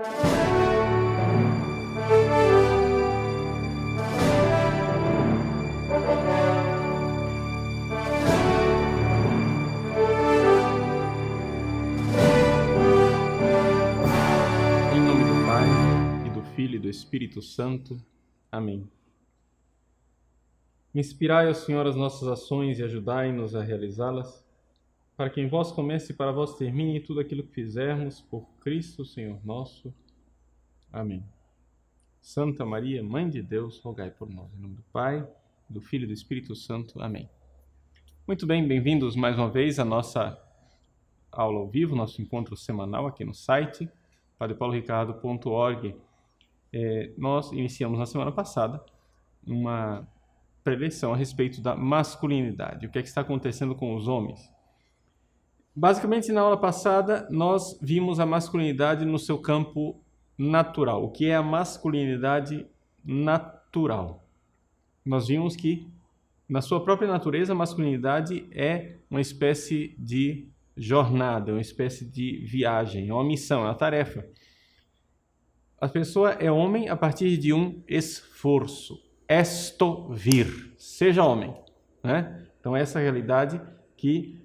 Em nome do Pai, e do Filho e do Espírito Santo. Amém. Inspirai, ó Senhor, as nossas ações e ajudai-nos a realizá-las, para que em vós comece e para vós termine tudo aquilo que fizermos, por Cristo, Senhor nosso. Amém. Santa Maria, Mãe de Deus, rogai por nós. Em nome do Pai, do Filho e do Espírito Santo. Amém. Muito bem, bem-vindos mais uma vez à nossa aula ao vivo, nosso encontro semanal aqui no site, padrepauloricardo.org. Nós iniciamos na semana passada uma preleção a respeito da masculinidade. O que é que está acontecendo com os homens? Basicamente, na aula passada, nós vimos a masculinidade no seu campo natural. O que é a masculinidade natural? Nós vimos que, na sua própria natureza, a masculinidade é uma espécie de jornada, uma espécie de viagem, é uma missão, é uma tarefa. A pessoa é homem a partir de um esforço. Esto vir, seja homem, né? Então essa é a realidade que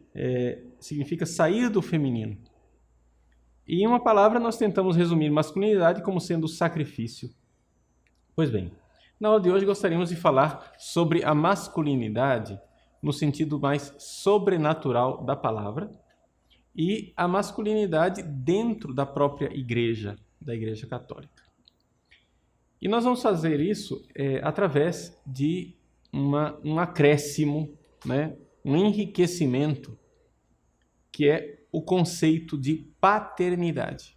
significa sair do feminino. E em uma palavra nós tentamos resumir masculinidade como sendo sacrifício. Pois bem, na aula de hoje gostaríamos de falar sobre a masculinidade no sentido mais sobrenatural da palavra e a masculinidade dentro da própria igreja, da Igreja Católica. E nós vamos fazer isso através de um acréscimo, né, um enriquecimento, que é o conceito de paternidade.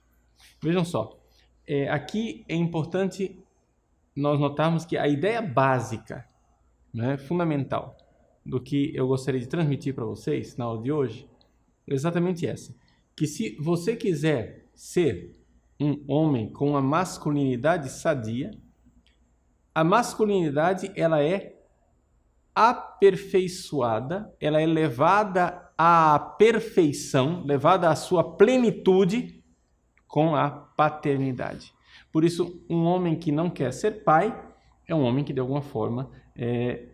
Vejam só, aqui é importante nós notarmos que a ideia básica, né, fundamental, do que eu gostaria de transmitir para vocês na aula de hoje, é exatamente essa, que se você quiser ser um homem com uma masculinidade sadia, a masculinidade ela é aperfeiçoada, ela é levada à perfeição, levada à sua plenitude com a paternidade. Por isso, um homem que não quer ser pai é um homem que, de alguma forma,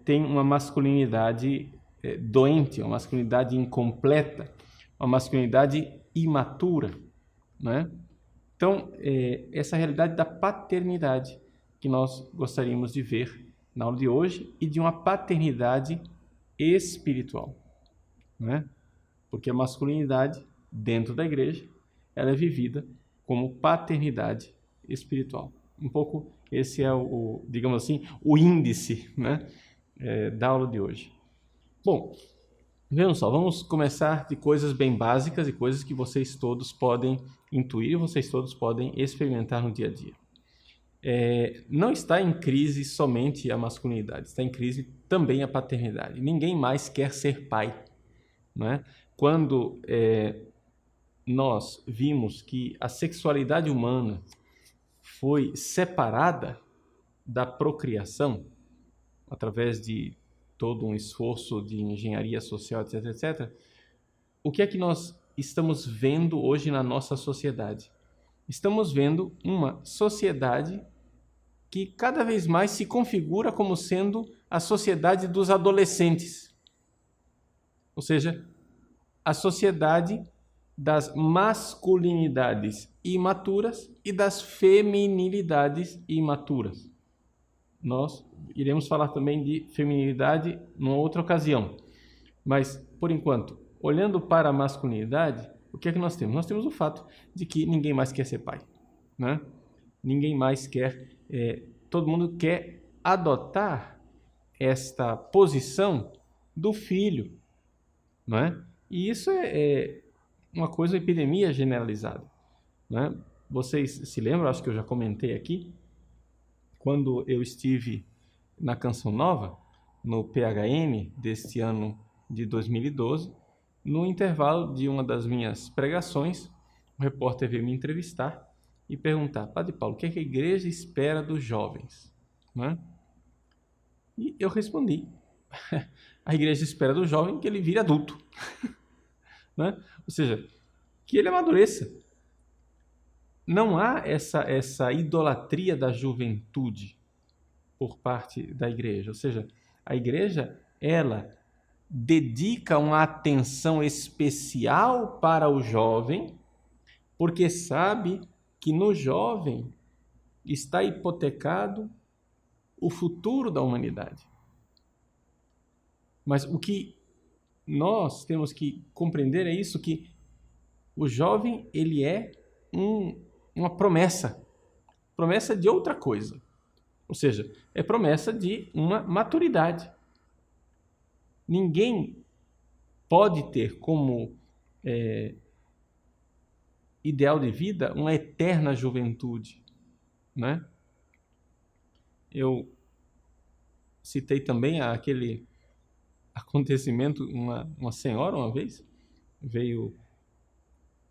tem uma masculinidade doente, uma masculinidade incompleta, uma masculinidade imatura, né? Então, essa é a realidade da paternidade que nós gostaríamos de ver na aula de hoje e de uma paternidade espiritual, né? Porque a masculinidade dentro da igreja ela é vivida como paternidade espiritual. Um pouco esse é digamos assim, o índice, né, da aula de hoje. Bom, vejam só, vamos começar de coisas bem básicas e coisas que vocês todos podem intuir e vocês todos podem experimentar no dia a dia. Não está em crise somente a masculinidade, está em crise também a paternidade. Ninguém mais quer ser pai, né? Quando nós vimos que a sexualidade humana foi separada da procriação, através de todo um esforço de engenharia social, etc., etc., o que é que nós estamos vendo hoje na nossa sociedade? Estamos vendo uma sociedade que cada vez mais se configura como sendo a sociedade dos adolescentes. Ou seja, a sociedade das masculinidades imaturas e das feminilidades imaturas. Nós iremos falar também de feminilidade numa outra ocasião. Mas, por enquanto, olhando para a masculinidade, o que é que nós temos? Nós temos o fato de que ninguém mais quer ser pai, né? Ninguém mais quer, todo mundo quer adotar esta posição do filho, não é? E isso é uma coisa, uma epidemia generalizada, né? Vocês se lembram, acho que eu já comentei aqui, quando eu estive na Canção Nova, no PHN deste ano de 2012, no intervalo de uma das minhas pregações, o repórter veio me entrevistar e perguntar: Padre Paulo, o que é que a igreja espera dos jovens? Né? E eu respondi: a igreja espera do jovem que ele vire adulto. Né? Ou seja, que ele amadureça. não há essa idolatria da juventude por parte da igreja. Ou seja, a igreja, ela dedica uma atenção especial para o jovem, porque sabe que no jovem está hipotecado o futuro da humanidade. Mas o que nós temos que compreender é isso, que o jovem, ele é uma promessa de outra coisa. Ou seja, é promessa de uma maturidade. Ninguém pode ter como ideal de vida uma eterna juventude, né? Eu citei também aquele acontecimento, uma senhora uma vez veio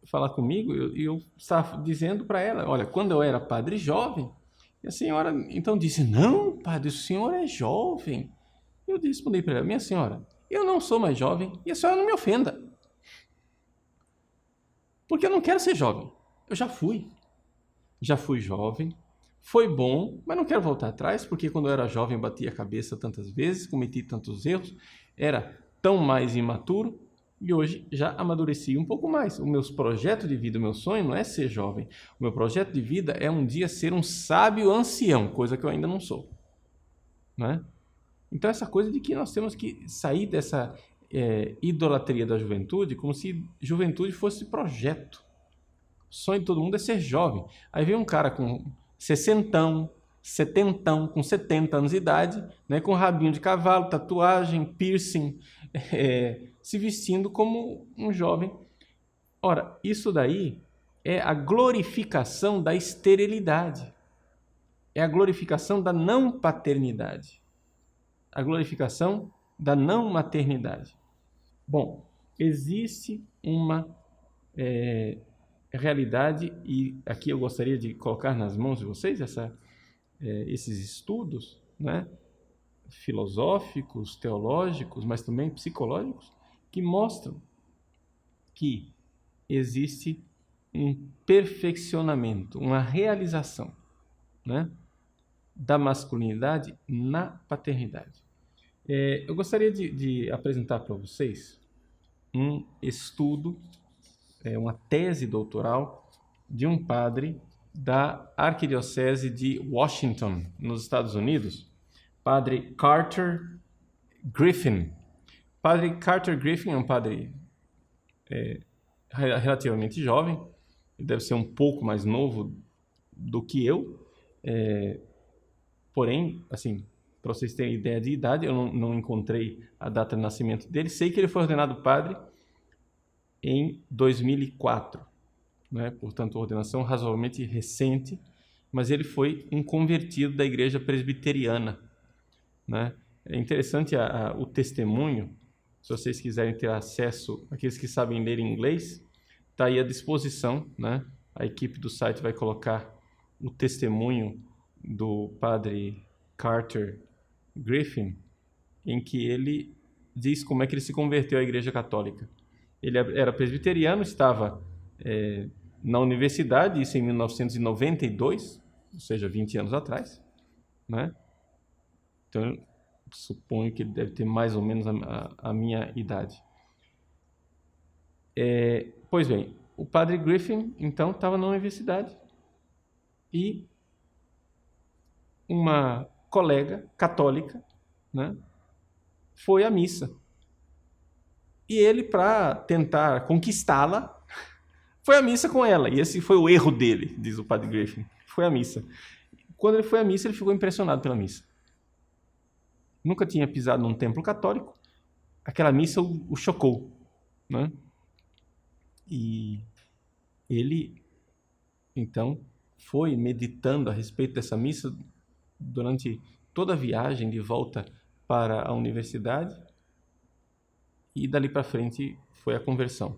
falar comigo e eu estava dizendo para ela, olha, quando eu era padre jovem, e a senhora então disse, não, padre, o senhor é jovem. Eu respondi para ela, minha senhora, eu não sou mais jovem e a senhora não me ofenda. Porque eu não quero ser jovem. Eu já fui jovem, foi bom, mas não quero voltar atrás, porque quando eu era jovem batia a cabeça tantas vezes, cometi tantos erros, era tão mais imaturo, e hoje já amadureci um pouco mais. O meu projeto de vida, o meu sonho não é ser jovem. O meu projeto de vida é um dia ser um sábio ancião, coisa que eu ainda não sou. Né? Então essa coisa de que nós temos que sair dessa idolatria da juventude, como se juventude fosse projeto. O sonho de todo mundo é ser jovem. Aí vem um cara com 60, 70, com 70 anos de idade, né, com rabinho de cavalo, tatuagem, piercing, se vestindo como um jovem. Ora, isso daí é a glorificação da esterilidade. É a glorificação da não paternidade. A glorificação da não maternidade. Bom, existe uma realidade, e aqui eu gostaria de colocar nas mãos de vocês esses estudos, né, filosóficos, teológicos, mas também psicológicos, que mostram que existe um perfeccionamento, uma realização, né, da masculinidade na paternidade. Eu gostaria de apresentar para vocês um estudo, uma tese doutoral de um padre da Arquidiocese de Washington, nos Estados Unidos, padre Carter Griffin. Padre Carter Griffin é um padre relativamente jovem, ele deve ser um pouco mais novo do que eu, porém, assim, para vocês terem ideia de idade, eu não encontrei a data de nascimento dele. Sei que ele foi ordenado padre em 2004, né? Portanto, ordenação razoavelmente recente, mas ele foi um convertido da igreja presbiteriana, né? É interessante o testemunho, se vocês quiserem ter acesso, aqueles que sabem ler inglês, está aí à disposição, né? A equipe do site vai colocar o testemunho do padre Carter Griffin, em que ele diz como é que ele se converteu à Igreja Católica. Ele era presbiteriano, estava na universidade, isso em 1992, ou seja, 20 anos atrás, né? Então, suponho que ele deve ter mais ou menos a minha idade. Pois bem, o padre Griffin, então, estava na universidade e uma colega católica, né, foi à missa. E ele, para tentar conquistá-la, foi à missa com ela. E esse foi o erro dele, diz o padre Griffin. Foi à missa. Quando ele foi à missa, ele ficou impressionado pela missa. Nunca tinha pisado num templo católico. Aquela missa o chocou, né? E ele, então, foi meditando a respeito dessa missa durante toda a viagem de volta para a universidade, e dali para frente foi a conversão.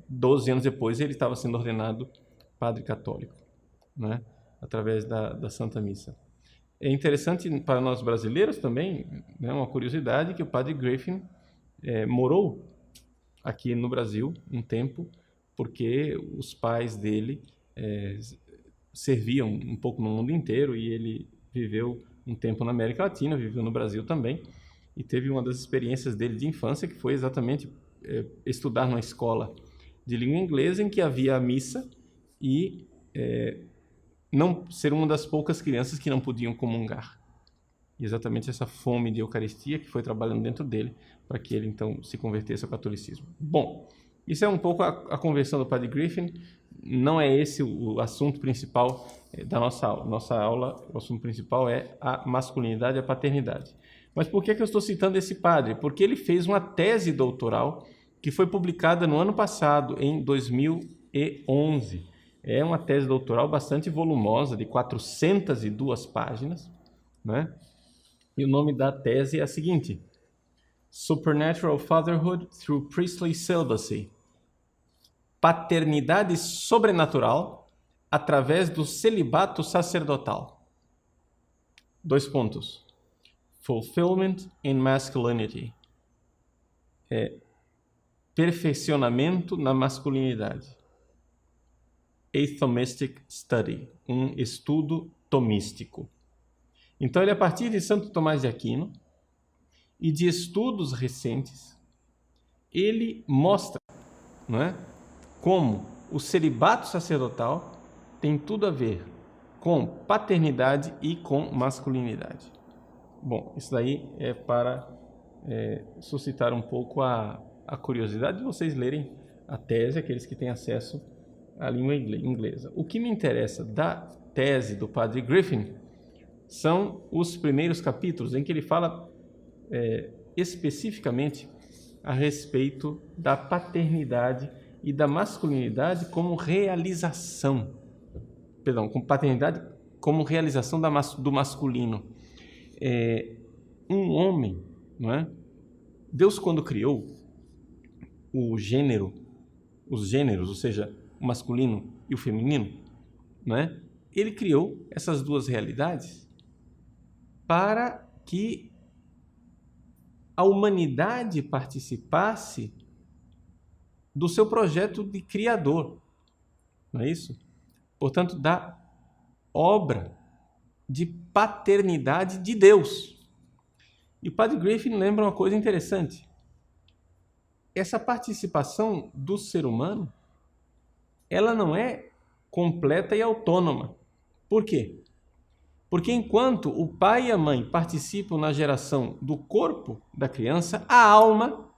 12 anos depois ele estava sendo ordenado padre católico, né? Através da Santa Missa. É interessante para nós brasileiros também, né, uma curiosidade, que o padre Griffin morou aqui no Brasil um tempo, porque os pais dele serviam um pouco no mundo inteiro, e ele viveu um tempo na América Latina, viveu no Brasil também, e teve uma das experiências dele de infância que foi exatamente estudar numa escola de língua inglesa em que havia a missa e não ser uma das poucas crianças que não podiam comungar. E exatamente essa fome de Eucaristia que foi trabalhando dentro dele para que ele então se convertesse ao catolicismo. Bom, isso é um pouco a conversão do Padre Griffin. Não é esse o assunto principal da nossa aula. Nossa aula, o assunto principal é a masculinidade e a paternidade. Mas por que eu estou citando esse padre? Porque ele fez uma tese doutoral que foi publicada no ano passado, em 2011. É uma tese doutoral bastante volumosa, de 402 páginas, né? E o nome da tese é a seguinte: Supernatural Fatherhood Through Priestly Celibacy. Paternidade sobrenatural através do celibato sacerdotal. 2 pontos. Fulfillment in Masculinity. Perfeccionamento na masculinidade. A Thomistic Study. Um estudo tomístico. Então, ele, a partir de Santo Tomás de Aquino e de estudos recentes, ele mostra, não é, como o celibato sacerdotal tem tudo a ver com paternidade e com masculinidade. Bom, isso daí é para suscitar um pouco a curiosidade de vocês lerem a tese, aqueles que têm acesso à língua inglesa. O que me interessa da tese do Padre Griffin são os primeiros capítulos em que ele fala especificamente a respeito da paternidade e da masculinidade como realização. Perdão, com paternidade como realização do masculino. Um homem, não é? Deus, quando criou os gêneros, ou seja, o masculino e o feminino, não é? Ele criou essas duas realidades para que a humanidade participasse do seu projeto de criador, não é isso? Portanto, da obra de paternidade de Deus. E o Padre Griffin lembra uma coisa interessante. Essa participação do ser humano, ela não é completa e autônoma. Por quê? Porque enquanto o pai e a mãe participam na geração do corpo da criança, a alma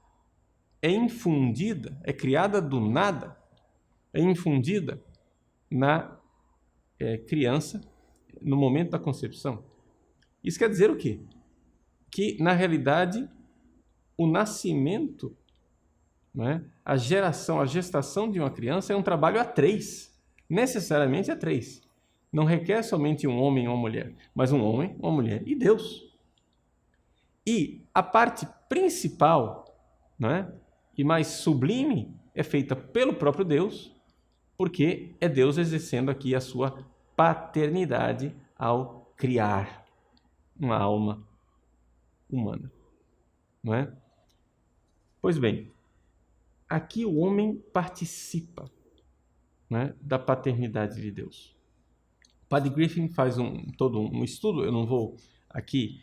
é infundida, é criada do nada, é infundida na criança no momento da concepção. Isso quer dizer o quê? Que, na realidade, o nascimento, né, a gestação de uma criança é um trabalho a 3, necessariamente a 3. Não requer somente um homem e uma mulher, mas um homem, uma mulher e Deus. E a parte principal, né, e mais sublime é feita pelo próprio Deus, porque é Deus exercendo aqui a sua paternidade ao criar uma alma humana, não é? Pois bem, aqui o homem participa, né, da paternidade de Deus. O Padre Griffin faz todo um estudo. Eu não vou aqui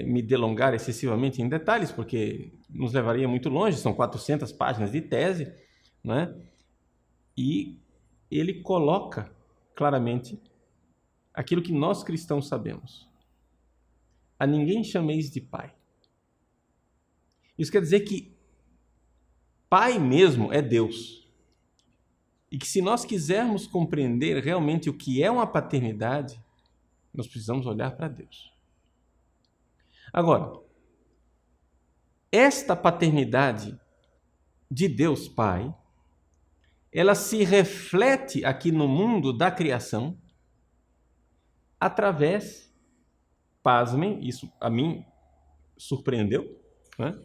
me delongar excessivamente em detalhes, porque nos levaria muito longe, são 400 páginas de tese, né? E ele coloca claramente aquilo que nós cristãos sabemos. A ninguém chameis de pai. Isso quer dizer que pai mesmo é Deus. E que se nós quisermos compreender realmente o que é uma paternidade, nós precisamos olhar para Deus. Agora, esta paternidade de Deus Pai, ela se reflete aqui no mundo da criação através, pasmem, isso a mim surpreendeu, né,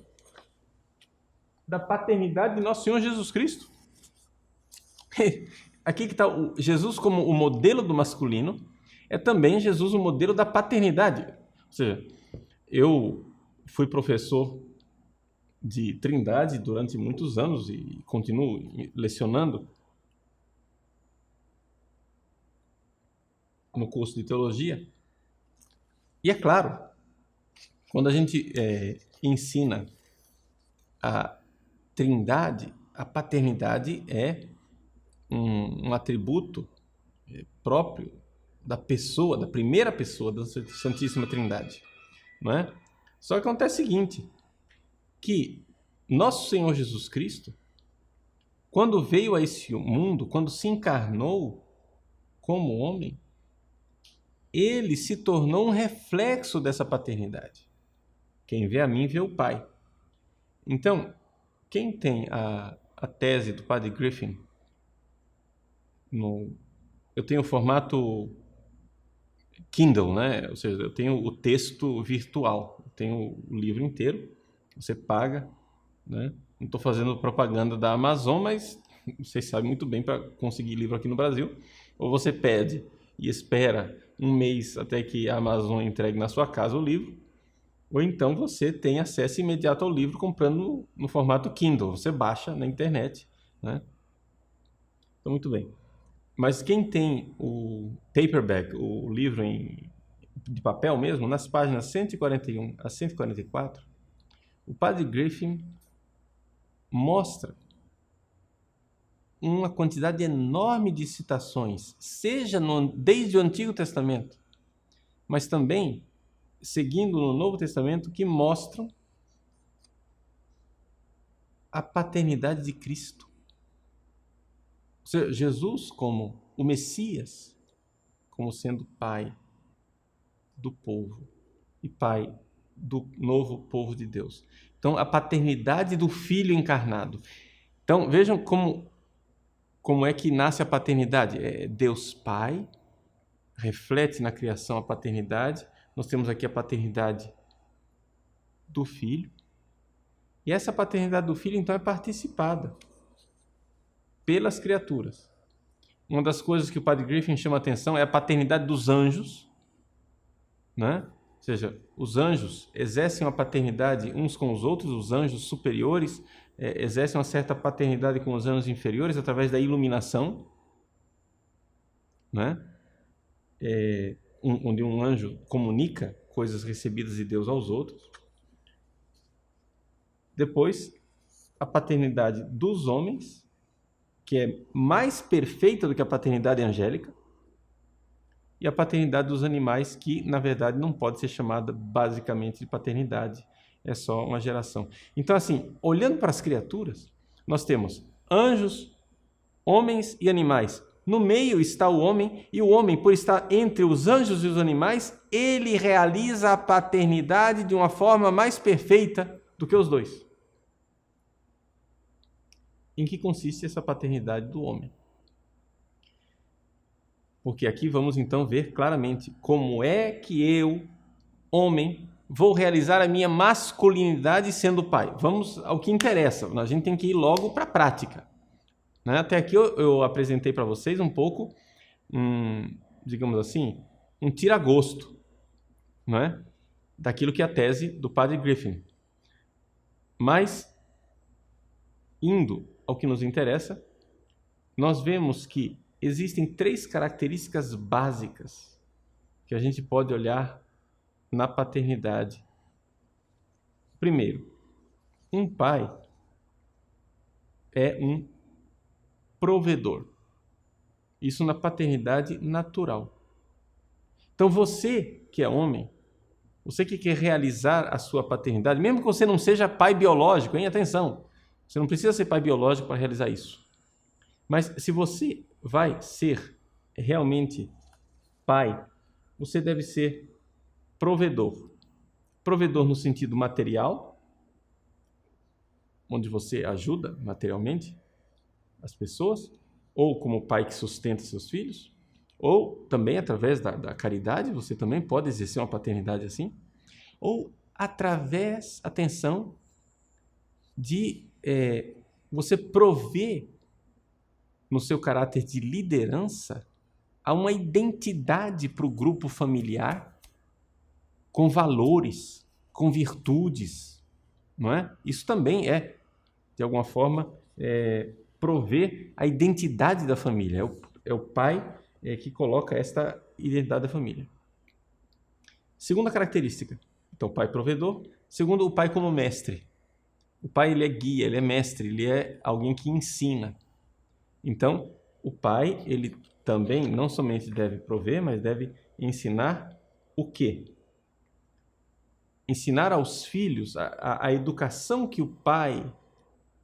da paternidade de nosso Senhor Jesus Cristo. Aqui que está Jesus como o modelo do masculino, é também Jesus o modelo da paternidade. Ou seja, eu fui professor de Trindade durante muitos anos e continuo lecionando. no curso de teologia. E é claro, quando a gente ensina a Trindade, a paternidade é um atributo próprio da pessoa, da primeira pessoa da Santíssima Trindade, não é? Só que acontece o seguinte, que nosso Senhor Jesus Cristo, quando veio a esse mundo, quando se encarnou como homem, ele se tornou um reflexo dessa paternidade. Quem vê a mim, vê o Pai. Então, quem tem a tese do Padre Griffin, eu tenho o formato Kindle, né? Ou seja, eu tenho o texto virtual, eu tenho o livro inteiro, você paga, né? Não estou fazendo propaganda da Amazon, mas vocês sabem muito bem, para conseguir livro aqui no Brasil, ou você pede e espera um mês até que a Amazon entregue na sua casa o livro, ou então você tem acesso imediato ao livro comprando no formato Kindle, você baixa na internet, né? Então, muito bem. Mas quem tem o paperback, o livro de papel mesmo, nas páginas 141 a 144, o Padre Griffin mostra uma quantidade enorme de citações, seja desde o Antigo Testamento, mas também seguindo no Novo Testamento, que mostram a paternidade de Cristo. Ou seja, Jesus como o Messias, como sendo pai do povo e pai do novo povo de Deus. Então, a paternidade do Filho encarnado. Então, vejam como é que nasce a paternidade. Deus Pai reflete na criação a paternidade. Nós temos aqui a paternidade do Filho. E essa paternidade do Filho, então, é participada pelas criaturas. Uma das coisas que o Padre Griffin chama a atenção é a paternidade dos anjos, né? Ou seja, os anjos exercem uma paternidade uns com os outros, os anjos superiores exercem uma certa paternidade com os anjos inferiores através da iluminação, né? Onde um anjo comunica coisas recebidas de Deus aos outros. Depois, a paternidade dos homens, que é mais perfeita do que a paternidade angélica, e a paternidade dos animais, que, na verdade, não pode ser chamada basicamente de paternidade, é só uma geração. Então, assim, olhando para as criaturas, nós temos anjos, homens e animais. No meio está o homem, e o homem, por estar entre os anjos e os animais, ele realiza a paternidade de uma forma mais perfeita do que os dois. Em que consiste essa paternidade do homem? Porque aqui vamos então ver claramente como é que eu, homem, vou realizar a minha masculinidade sendo pai. Vamos ao que interessa, a gente tem que ir logo para a prática. Né? Até aqui eu apresentei para vocês um pouco, digamos assim, um tira-gosto, não é? Daquilo que é a tese do Padre Griffin. Mas, indo ao que nos interessa, nós vemos que existem 3 características básicas que a gente pode olhar na paternidade. Primeiro, um pai é um provedor. Isso na paternidade natural. Então você que é homem, você que quer realizar a sua paternidade, mesmo que você não seja pai biológico, hein? Atenção, você não precisa ser pai biológico para realizar isso. Mas se você vai ser realmente pai, você deve ser provedor. Provedor no sentido material, onde você ajuda materialmente as pessoas, ou como pai que sustenta seus filhos, ou também através da caridade, você também pode exercer uma paternidade assim, ou através, atenção, de você prover no seu caráter de liderança a uma identidade para o grupo familiar com valores, com virtudes, não é? Isso também é, de alguma forma, prover a identidade da família. É o pai que coloca esta identidade da família. Segunda característica. Então, o pai provedor. Segundo, o pai como mestre. O pai, ele é guia, ele é mestre, ele é alguém que ensina. Então, o pai, ele também não somente deve prover, mas deve ensinar o quê? Ensinar aos filhos a educação que o pai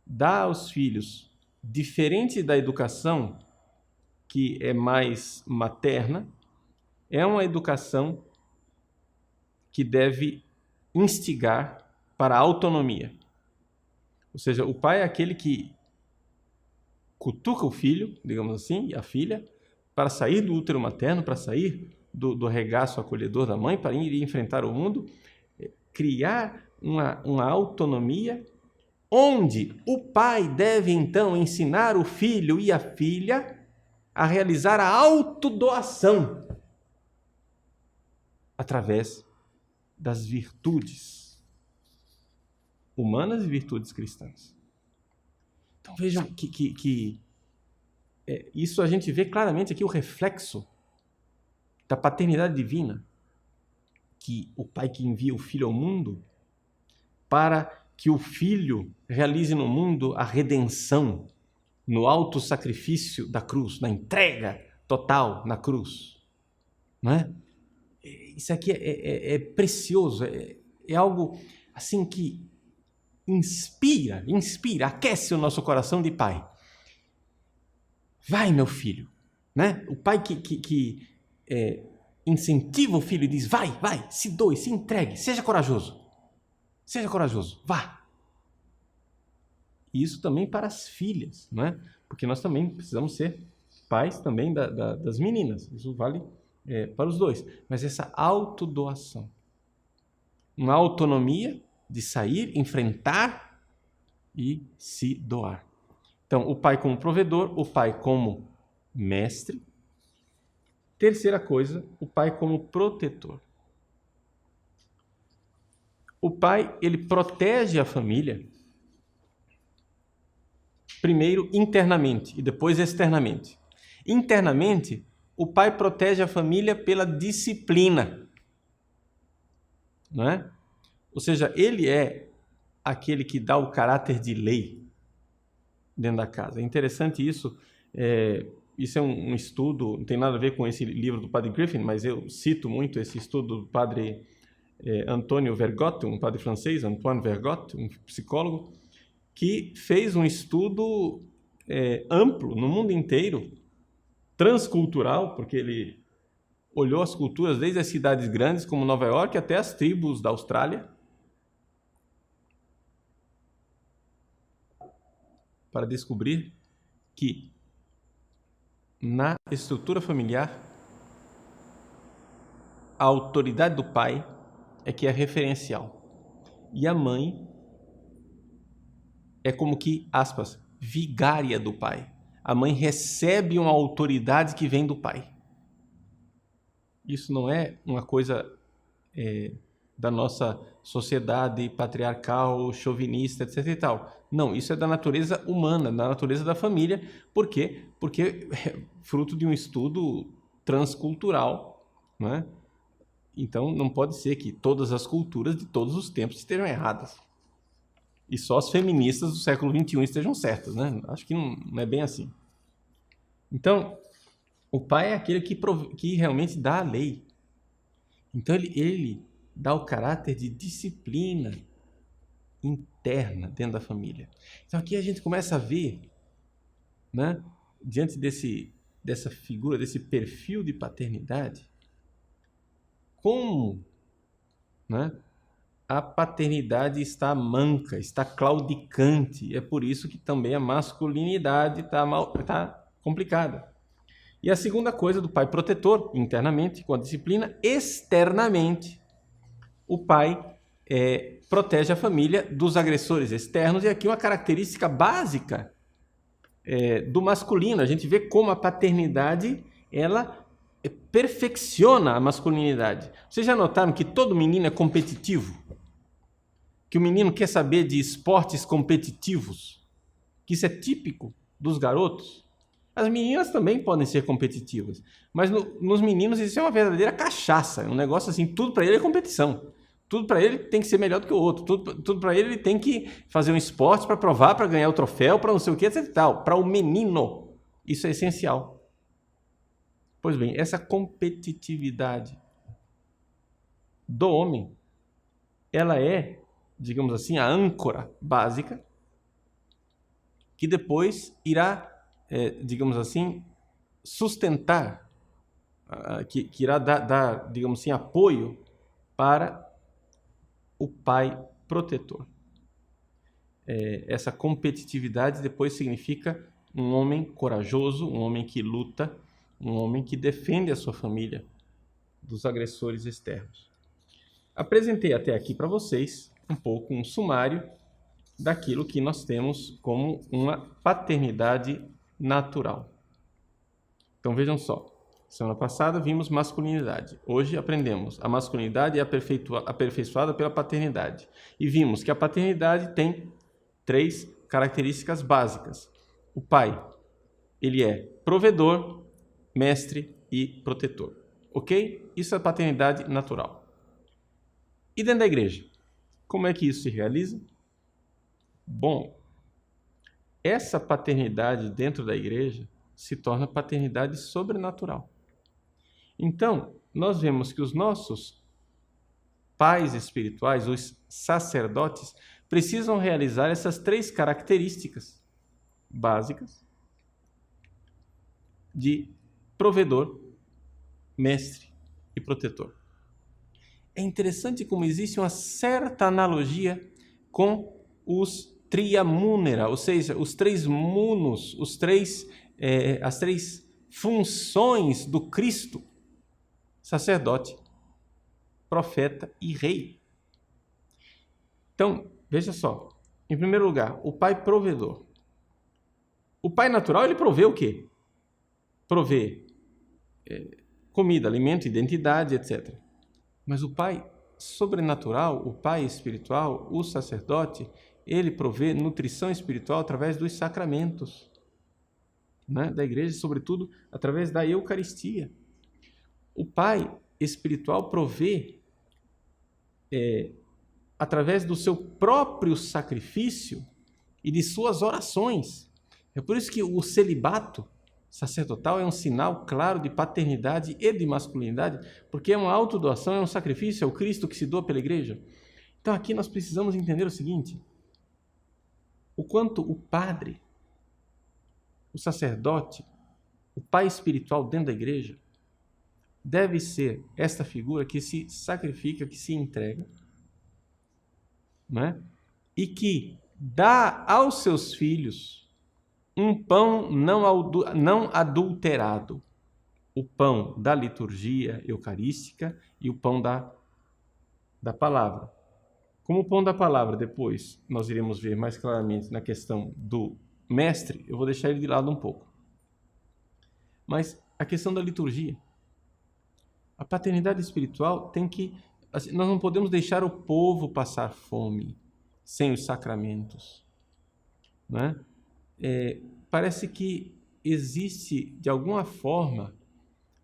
dá aos filhos, diferente da educação que é mais materna, é uma educação que deve instigar para a autonomia. Ou seja, o pai é aquele que cutuca o filho, digamos assim, e a filha, para sair do útero materno, para sair do regaço acolhedor da mãe, para ir enfrentar o mundo, criar uma autonomia, onde o pai deve então ensinar o filho e a filha a realizar a autodoação através das virtudes humanas e virtudes cristãs. Então vejam que isso a gente vê claramente aqui o reflexo da paternidade divina, que o pai que envia o filho ao mundo para que o filho realize no mundo a redenção, no autossacrifício da cruz, na entrega total na cruz. Não é? Isso aqui é precioso, é algo assim que inspira, aquece o nosso coração de pai. Vai, meu filho. Né? O pai que incentiva o filho e diz, vai, se doe, se entregue, seja corajoso, vá. E isso também para as filhas, né? Porque nós também precisamos ser pais também das meninas, isso vale para os dois. Mas essa autodoação, uma autonomia de sair, enfrentar e se doar. Então, o pai como provedor, o pai como mestre. Terceira coisa, o pai como protetor. O pai, ele protege a família, primeiro internamente e depois externamente. Internamente, o pai protege a família pela disciplina, não é? Ou seja, ele é aquele que dá o caráter de lei dentro da casa. É interessante isso. Isso é um estudo, não tem nada a ver com esse livro do padre Griffin, mas eu cito muito esse estudo do padre Antônio Vergote, um padre francês, Antoine Vergote, um psicólogo, que fez um estudo amplo no mundo inteiro, transcultural, porque ele olhou as culturas desde as cidades grandes, como Nova York, até as tribos da Austrália, para descobrir que na estrutura familiar a autoridade do pai é que é referencial e a mãe é como que, aspas, vigária do pai. A mãe recebe uma autoridade que vem do pai. Isso não é uma coisa da nossa sociedade patriarcal, chauvinista, etc. e tal. Não, isso é da natureza humana, da natureza da família. Por quê? Porque é fruto de um estudo transcultural, não é? Então, não pode ser que todas as culturas de todos os tempos estejam erradas. E só as feministas do século XXI estejam certas, né? Acho que não é bem assim. Então, o pai é aquele que realmente dá a lei. Então, ele dá o caráter de disciplina interna dentro da família. Então, aqui a gente começa a ver, né, diante dessa figura, desse perfil de paternidade, como, né, a paternidade está manca, está claudicante. É por isso que também a masculinidade está complicada. E a segunda coisa do pai protetor, internamente, com a disciplina, externamente, o pai protege a família dos agressores externos. E aqui uma característica básica do masculino. A gente vê como a paternidade, ela perfecciona a masculinidade. Vocês já notaram que todo menino é competitivo? Que o menino quer saber de esportes competitivos? Que isso é típico dos garotos? As meninas também podem ser competitivas, mas nos meninos isso é uma verdadeira cachaça, é um negócio assim, tudo para ele é competição. Tudo para ele tem que ser melhor do que o outro, tudo para ele tem que fazer um esporte para provar, para ganhar o troféu, para não sei o que, etc e tal. Para o menino, isso é essencial. Pois bem, essa competitividade do homem, ela é, digamos assim, a âncora básica que depois irá, digamos assim, sustentar, que irá dar, digamos assim, apoio para o pai protetor. Essa competitividade depois significa um homem corajoso, um homem que luta, um homem que defende a sua família dos agressores externos. Apresentei até aqui para vocês um pouco um sumário daquilo que nós temos como uma paternidade natural. Então vejam só, semana passada vimos masculinidade, hoje aprendemos a masculinidade é aperfeiçoada pela paternidade e vimos que a paternidade tem 3 características básicas. O pai, ele é provedor, mestre e protetor, ok? Isso é paternidade natural. E dentro da igreja, como é que isso se realiza? Bom, essa paternidade dentro da igreja se torna paternidade sobrenatural. Então, nós vemos que os nossos pais espirituais, os sacerdotes, precisam realizar essas 3 características básicas de provedor, mestre e protetor. É interessante como existe uma certa analogia com os triamúnera, ou seja, os 3 munos, as 3 funções do Cristo, sacerdote, profeta e rei. Então, veja só, em primeiro lugar, o pai provedor. O pai natural, ele provê o quê? Provê comida, alimento, identidade, etc. Mas o pai sobrenatural, o pai espiritual, o sacerdote, ele provê nutrição espiritual através dos sacramentos, né, da igreja, sobretudo através da Eucaristia. O pai espiritual provê através do seu próprio sacrifício e de suas orações. É por isso que o celibato sacerdotal é um sinal claro de paternidade e de masculinidade, porque é uma autodoação, é um sacrifício, é o Cristo que se doa pela igreja. Então aqui nós precisamos entender o seguinte: o quanto o padre, o sacerdote, o pai espiritual dentro da igreja, deve ser esta figura que se sacrifica, que se entrega, né? E que dá aos seus filhos um pão não adulterado, o pão da liturgia eucarística e o pão da palavra. Como o pão da palavra, depois nós iremos ver mais claramente na questão do mestre, eu vou deixar ele de lado um pouco. Mas a questão da liturgia, a paternidade espiritual tem que... Assim, nós não podemos deixar o povo passar fome sem os sacramentos, né? Parece que existe, de alguma forma,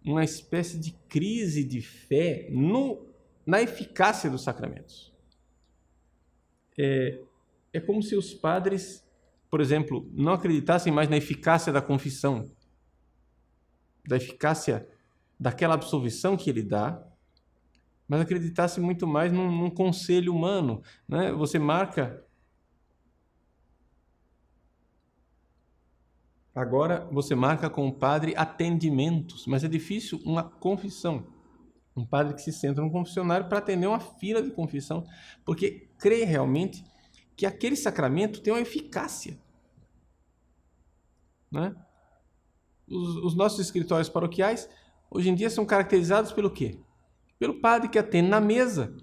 uma espécie de crise de fé na eficácia dos sacramentos. É como se os padres, por exemplo, não acreditassem mais na eficácia da confissão, da eficácia daquela absolvição que ele dá, mas acreditassem muito mais num conselho humano, né? Você marca... Agora você marca com o padre atendimentos, mas é difícil uma confissão. Um padre que se senta no confessionário para atender uma fila de confissão, porque crê realmente que aquele sacramento tem uma eficácia, né? Os nossos escritórios paroquiais, hoje em dia, são caracterizados pelo quê? Pelo padre que atende na mesa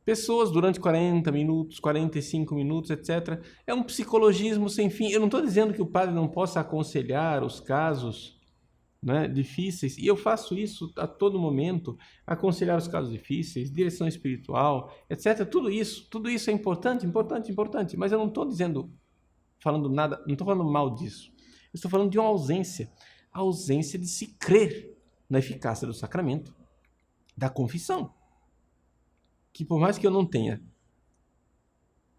pessoas durante 40 minutos, 45 minutos, etc. É um psicologismo sem fim. Eu não estou dizendo que o padre não possa aconselhar os casos, né, difíceis, e eu faço isso a todo momento, aconselhar os casos difíceis, direção espiritual, etc. Tudo isso é importante, mas eu não estou falando nada, não estou falando mal disso. Eu estou falando de uma ausência. A ausência de se crer na eficácia do sacramento, da confissão. Que por mais que eu não tenha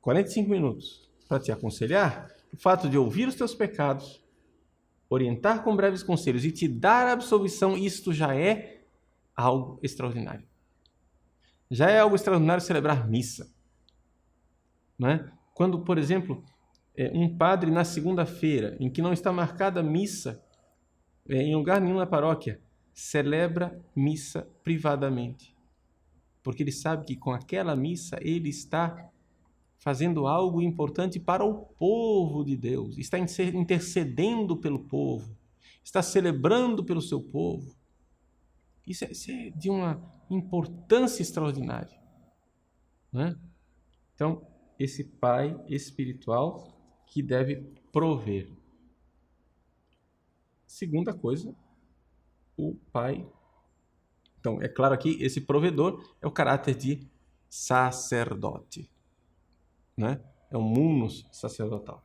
45 minutos para te aconselhar, o fato de ouvir os teus pecados, orientar com breves conselhos e te dar a absolvição, isto já é algo extraordinário. Já é algo extraordinário celebrar missa. Né? Quando, por exemplo, um padre na segunda-feira, em que não está marcada missa em lugar nenhum na paróquia, celebra missa privadamente. Porque ele sabe que com aquela missa ele está fazendo algo importante para o povo de Deus, está intercedendo pelo povo, está celebrando pelo seu povo. Isso é de uma importância extraordinária. Né? Então, esse pai espiritual que deve prover. Segunda coisa, o pai. Então, é claro aqui, esse provedor é o caráter de sacerdote. Né? É o munus sacerdotal.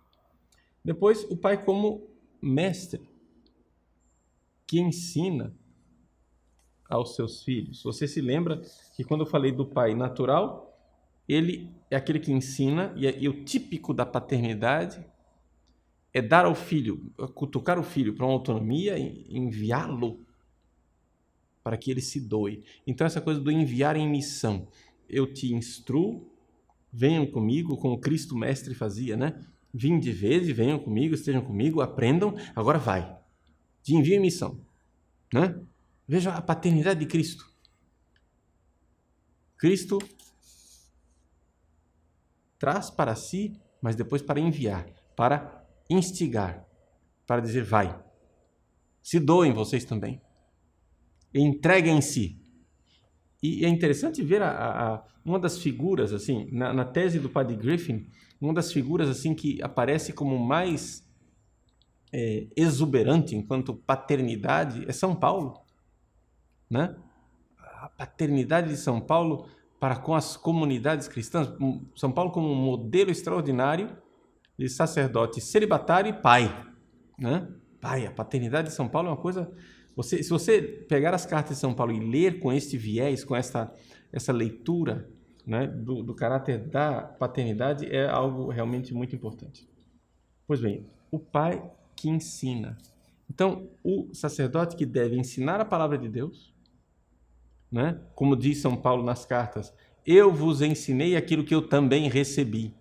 Depois, o pai como mestre, que ensina aos seus filhos. Você se lembra que quando eu falei do pai natural, ele é aquele que ensina, e o típico da paternidade é dar ao filho, cutucar o filho para uma autonomia e enviá-lo para que ele se doe. Então, essa coisa do enviar em missão. Eu te instruo, venham comigo, como Cristo Mestre fazia, né? Vinde de vez e venham comigo, estejam comigo, aprendam, agora vai. De envio em missão. Né? Veja a paternidade de Cristo. Cristo traz para si, mas depois para enviar, para instigar, para dizer vai. Se doem vocês também. Entreguem-se. E é interessante ver uma das figuras, assim, na tese do padre Griffin, uma das figuras assim que aparece como mais exuberante enquanto paternidade é São Paulo. Né? A paternidade de São Paulo para com as comunidades cristãs, São Paulo como um modelo extraordinário de sacerdote celibatário e pai. Né? Pai, a paternidade de São Paulo é uma coisa... se você pegar as cartas de São Paulo e ler com este viés, com essa leitura, né, do caráter da paternidade, é algo realmente muito importante. Pois bem, o pai que ensina. Então, o sacerdote que deve ensinar a palavra de Deus, né, como diz São Paulo nas cartas, eu vos ensinei aquilo que eu também recebi.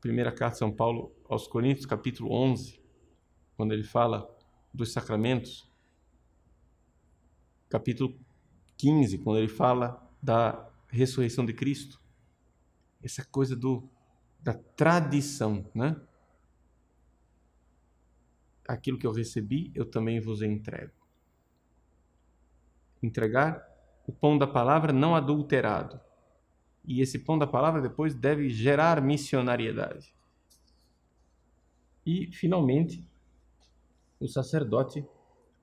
Primeira carta de São Paulo aos Coríntios, capítulo 11, quando ele fala dos sacramentos, capítulo 15, quando ele fala da ressurreição de Cristo, essa coisa da tradição, né? Aquilo que eu recebi, eu também vos entrego. Entregar o pão da palavra não adulterado. E esse pão da palavra depois deve gerar missionariedade. E, finalmente, o sacerdote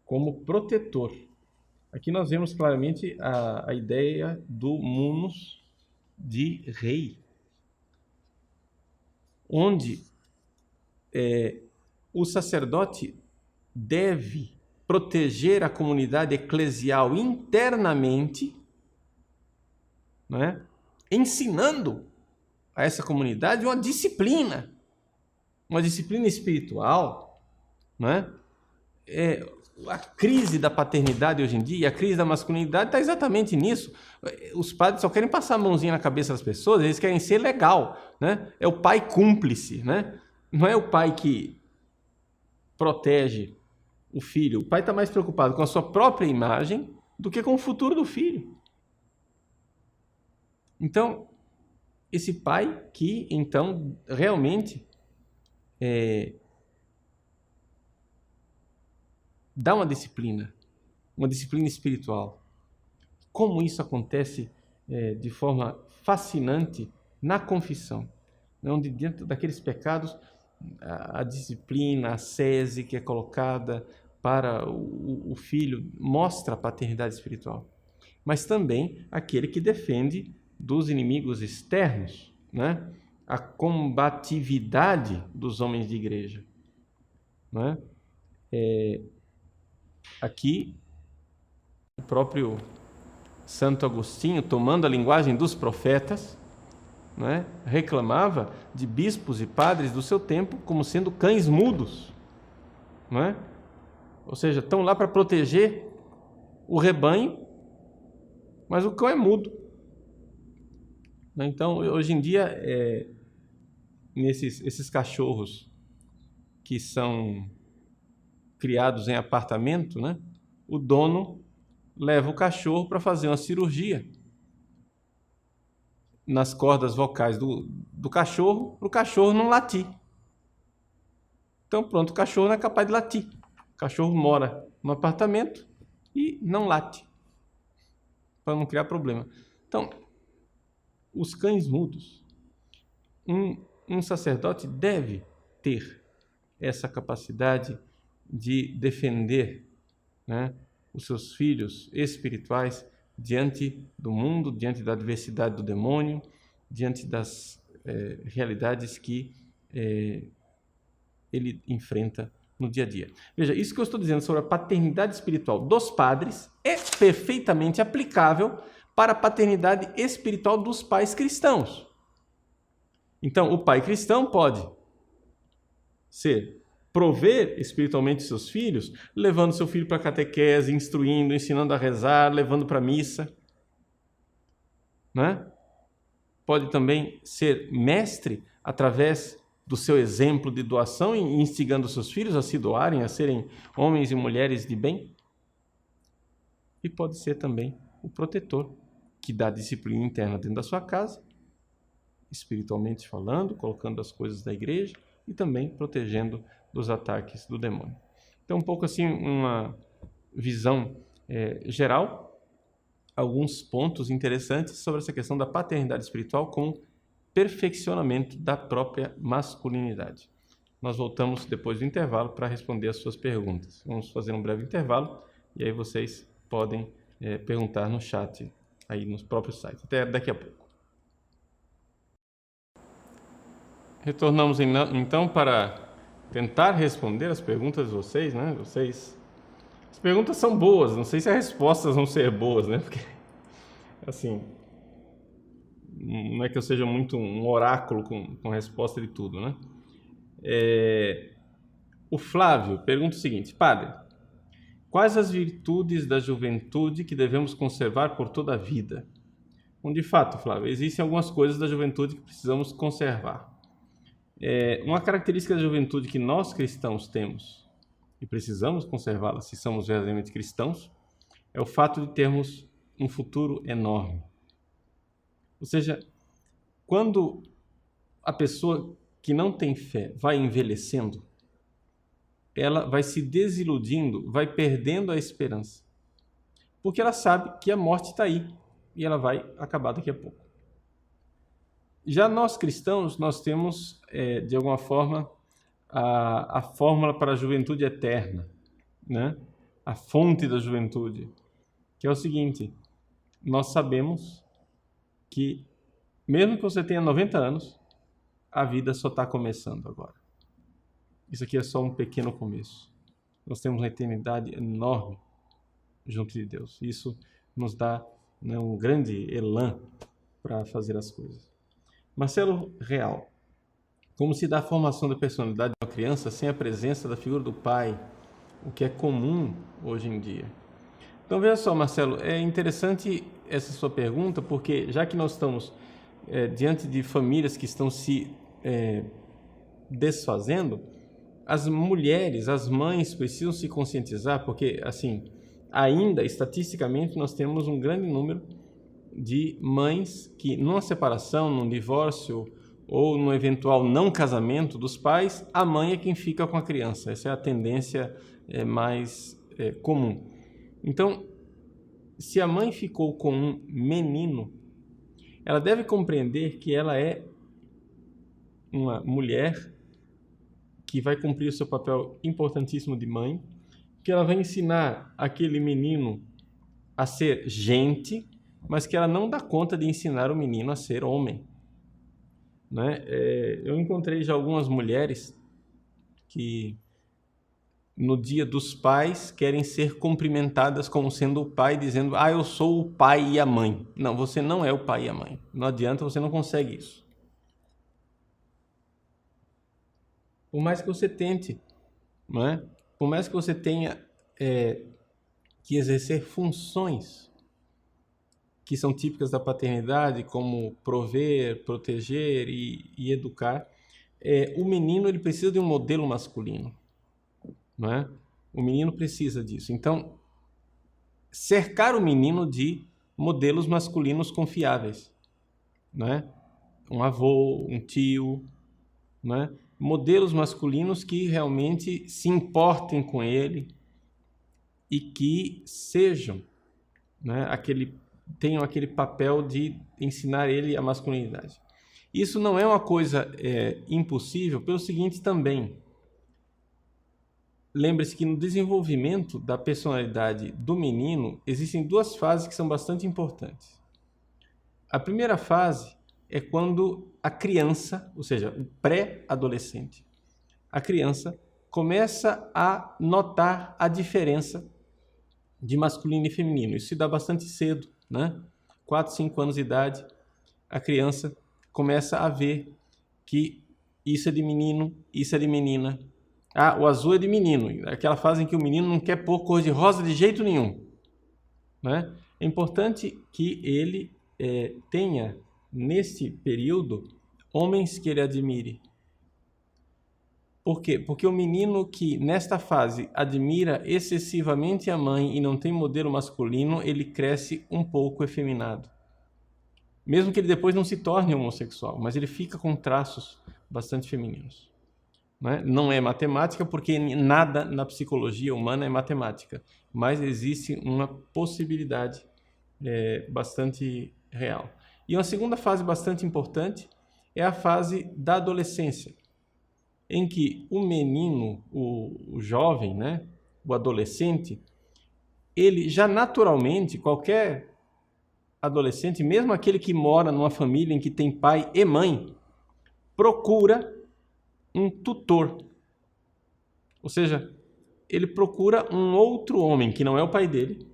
como protetor. Aqui nós vemos claramente a ideia do munus de rei, onde o sacerdote deve proteger a comunidade eclesial internamente, né? Ensinando a essa comunidade uma disciplina espiritual, né? A crise da paternidade hoje em dia, a crise da masculinidade está exatamente nisso. Os padres só querem passar a mãozinha na cabeça das pessoas, eles querem ser legal, né? É o pai cúmplice, né? Não é o pai que protege o filho. O pai está mais preocupado com a sua própria imagem do que com o futuro do filho. Então, esse pai que, então, realmente dá uma disciplina espiritual. Como isso acontece de forma fascinante na confissão, onde dentro daqueles pecados a disciplina, a ascese que é colocada para o filho mostra a paternidade espiritual. Mas também aquele que defende dos inimigos externos, né? a combatividade dos homens de igreja. Não é? Aqui, o próprio Santo Agostinho, tomando a linguagem dos profetas, não é? Reclamava de bispos e padres do seu tempo como sendo cães mudos. Não é? Ou seja, estão lá para proteger o rebanho, mas o cão é mudo. Então, hoje em dia, esses cachorros que são criados em apartamento, né? O dono leva o cachorro para fazer uma cirurgia nas cordas vocais do cachorro, para o cachorro não latir. Então, pronto, o cachorro não é capaz de latir. O cachorro mora no apartamento e não late, para não criar problema. Então, os cães mudos, um sacerdote deve ter essa capacidade de defender, né, os seus filhos espirituais diante do mundo, diante da adversidade do demônio, diante das realidades que ele enfrenta no dia a dia. Veja, isso que eu estou dizendo sobre a paternidade espiritual dos padres é perfeitamente aplicável para a paternidade espiritual dos pais cristãos. Então, o pai cristão pode prover espiritualmente seus filhos, levando seu filho para a catequese, instruindo, ensinando a rezar, levando para a missa. Né? Pode também ser mestre através do seu exemplo de doação, instigando seus filhos a se doarem, a serem homens e mulheres de bem. E pode ser também o protetor, que dá disciplina interna dentro da sua casa, espiritualmente falando, colocando as coisas da igreja e também protegendo dos ataques do demônio. Então, um pouco assim, uma visão geral, alguns pontos interessantes sobre essa questão da paternidade espiritual com perfeccionamento da própria masculinidade. Nós voltamos depois do intervalo para responder as suas perguntas. Vamos fazer um breve intervalo e aí vocês podem perguntar no chat, aí nos próprios sites. Até daqui a pouco. Retornamos então para tentar responder as perguntas de vocês, né? As perguntas são boas, não sei se as respostas vão ser boas, né? Porque, assim, não é que eu seja muito um oráculo com resposta de tudo, né? O Flávio pergunta o seguinte: Padre, quais as virtudes da juventude que devemos conservar por toda a vida? Bom, de fato, Flávio, existem algumas coisas da juventude que precisamos conservar. Uma característica da juventude que nós cristãos temos e precisamos conservá-la se somos verdadeiramente cristãos é o fato de termos um futuro enorme. Ou seja, quando a pessoa que não tem fé vai envelhecendo, ela vai se desiludindo, vai perdendo a esperança, porque ela sabe que a morte está aí e ela vai acabar daqui a pouco. Já nós cristãos, nós temos, de alguma forma, a fórmula para a juventude eterna, né? A fonte da juventude, que é o seguinte: nós sabemos que, mesmo que você tenha 90 anos, a vida só está começando agora. Isso aqui é só um pequeno começo. Nós temos uma eternidade enorme junto de Deus. Isso nos dá, né, um grande elan para fazer as coisas. Marcelo Real: como se dá a formação da personalidade de uma criança sem a presença da figura do pai, o que é comum hoje em dia? Então, veja só, Marcelo, é interessante essa sua pergunta, porque já que nós estamos diante de famílias que estão se desfazendo, as mulheres, as mães precisam se conscientizar, porque, assim, ainda, estatisticamente, nós temos um grande número de mães que, numa separação, num divórcio ou num eventual não casamento dos pais, a mãe é quem fica com a criança. Essa é a tendência mais comum. Então, se a mãe ficou com um menino, ela deve compreender que ela é uma mulher que vai cumprir o seu papel importantíssimo de mãe, que ela vai ensinar aquele menino a ser gente, mas que ela não dá conta de ensinar o menino a ser homem. né? Eu encontrei já algumas mulheres que no Dia dos Pais querem ser cumprimentadas como sendo o pai, dizendo: ah, eu sou o pai e a mãe. Não, você não é o pai e a mãe. Não adianta, você não consegue isso. Por mais que você tente, não é? Por mais que você tenha que exercer funções que são típicas da paternidade, como prover, proteger e educar, o menino ele precisa de um modelo masculino, não é? O menino precisa disso. Então, cercar o menino de modelos masculinos confiáveis, não é? Um avô, um tio, não é? Modelos masculinos que realmente se importem com ele e que sejam, né, tenham aquele papel de ensinar ele a masculinidade. Isso não é uma coisa impossível pelo seguinte também. Lembre-se que no desenvolvimento da personalidade do menino existem duas fases que são bastante importantes. A primeira fase é quando a criança, ou seja, o pré-adolescente, a criança começa a notar a diferença de masculino e feminino. Isso se dá bastante cedo, né? 4, 5 anos de idade, a criança começa a ver que isso é de menino, isso é de menina. Ah, o azul é de menino. Aquela fase em que o menino não quer pôr cor de rosa de jeito nenhum, né? É importante que ele tenha, nesse período, homens que ele admire. Por quê? Porque o menino que, nesta fase, admira excessivamente a mãe e não tem modelo masculino, ele cresce um pouco efeminado. Mesmo que ele depois não se torne homossexual, mas ele fica com traços bastante femininos. Não é matemática, porque nada na psicologia humana é matemática, mas existe uma possibilidade bastante real. E uma segunda fase bastante importante é a fase da adolescência, em que o menino, o jovem, né, o adolescente, ele já naturalmente, qualquer adolescente, mesmo aquele que mora numa família em que tem pai e mãe, procura um tutor. Ou seja, ele procura um outro homem que não é o pai dele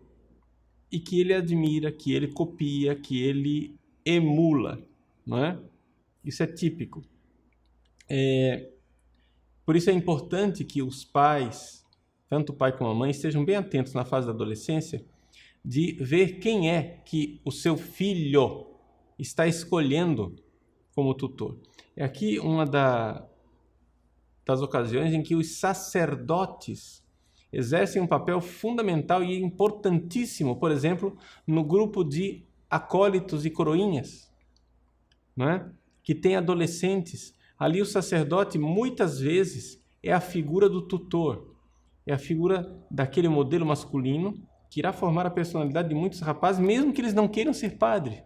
e que ele admira, que ele copia, que ele emula, não é? Isso é típico. Por isso é importante que os pais, tanto o pai como a mãe, estejam bem atentos na fase da adolescência de ver quem é que o seu filho está escolhendo como tutor. É aqui uma das ocasiões em que os sacerdotes exercem um papel fundamental e importantíssimo, por exemplo, no grupo de acólitos e coroinhas, não é? Que tem adolescentes. Ali o sacerdote, muitas vezes, é a figura do tutor, é a figura daquele modelo masculino que irá formar a personalidade de muitos rapazes, mesmo que eles não queiram ser padre,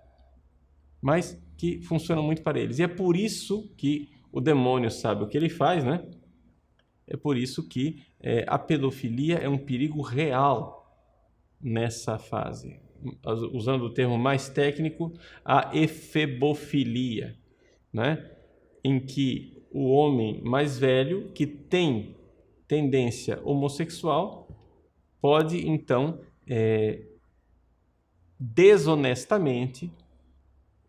mas que funciona muito para eles. E é por isso que o demônio sabe o que ele faz, né? É por isso que a pedofilia é um perigo real nessa fase. Usando o termo mais técnico, a efebofilia, né? Em que o homem mais velho, que tem tendência homossexual, pode, então, desonestamente